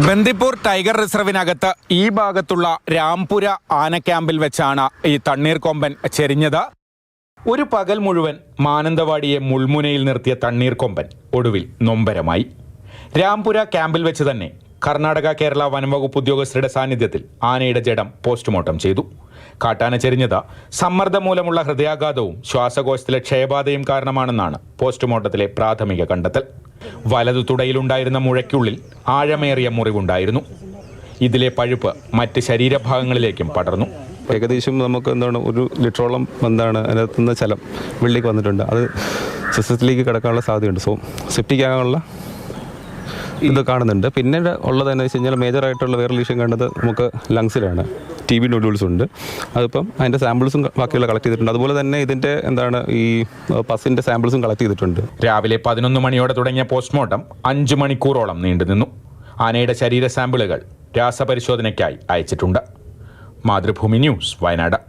Bandipur tiger റിസർവിനകത്ത് ഈ ഭാഗത്തുള്ള രാംപുര ആന ക്യാമ്പിൽ വെച്ചാണ് ഈ തണ്ണീർക്കൊമ്പൻ ചെരിഞ്ഞത്. ഒരു പകൽ മുഴുവൻ മാനന്തവാടിയെ മുൾമുനയിൽ നിർത്തിയ തണ്ണീർക്കൊമ്പൻ ഒടുവിൽ നൊമ്പരമായി. രാംപുര ക്യാമ്പിൽ വെച്ച് തന്നെ കർണാടക കേരള വനംവകുപ്പ് ഉദ്യോഗസ്ഥരുടെ സാന്നിധ്യത്തിൽ ആനയുടെ ജഡം പോസ്റ്റ്മോർട്ടം ചെയ്തു. കാട്ടാന ചെരിഞ്ഞത് സമ്മർദ്ദം മൂലമുള്ള ഹൃദയാഘാതവും ശ്വാസകോശത്തിലെ ക്ഷയബാധയും കാരണമാണെന്നാണ് പോസ്റ്റ്മോർട്ടത്തിലെ പ്രാഥമിക കണ്ടെത്തൽ. വലതു തുടയിലുണ്ടായിരുന്ന മുഴയ്ക്കുള്ളിൽ ആഴമേറിയ മുറിവുണ്ടായിരുന്നു. ഇതിലെ പഴുപ്പ് മറ്റ് ശരീരഭാഗങ്ങളിലേക്കും പടർന്നു. ഏകദേശം നമുക്ക് ഒരു ലിറ്ററോളം അതിനകത്തുനിന്ന് ചലം വെള്ളിലേക്ക് വന്നിട്ടുണ്ട്. അത് സിസ്റ്റത്തിലേക്ക് കിടക്കാനുള്ള സാധ്യതയുണ്ട്. സോ സെപ്റ്റിക് ആകാനുള്ള ഇത് കാണുന്നുണ്ട്. പിന്നീട് ഉള്ളതെന്ന് വെച്ച് കഴിഞ്ഞാൽ മേജറായിട്ടുള്ള വേറെ ലീഷൻ കണ്ടത് നമുക്ക് ലങ്സിലാണ്. TB നോഡ്യൂൾസ് ഉണ്ട്. അതിപ്പം അതിൻ്റെ സാമ്പിൾസും ബാക്കിയുള്ള കളക്ട് ചെയ്തിട്ടുണ്ട്. അതുപോലെ തന്നെ ഇതിൻ്റെ ഈ പസിൻ്റെ സാമ്പിൾസും കളക്ട് ചെയ്തിട്ടുണ്ട്. രാവിലെ 11 മണിയോടെ തുടങ്ങിയ പോസ്റ്റ്മോർട്ടം 5 മണിക്കൂറോളം നീണ്ടുനിന്നു. ആനയുടെ ശരീര സാമ്പിളുകൾ രാസപരിശോധനയ്ക്കായി അയച്ചിട്ടുണ്ട്. മാതൃഭൂമി ന്യൂസ്, വയനാട്.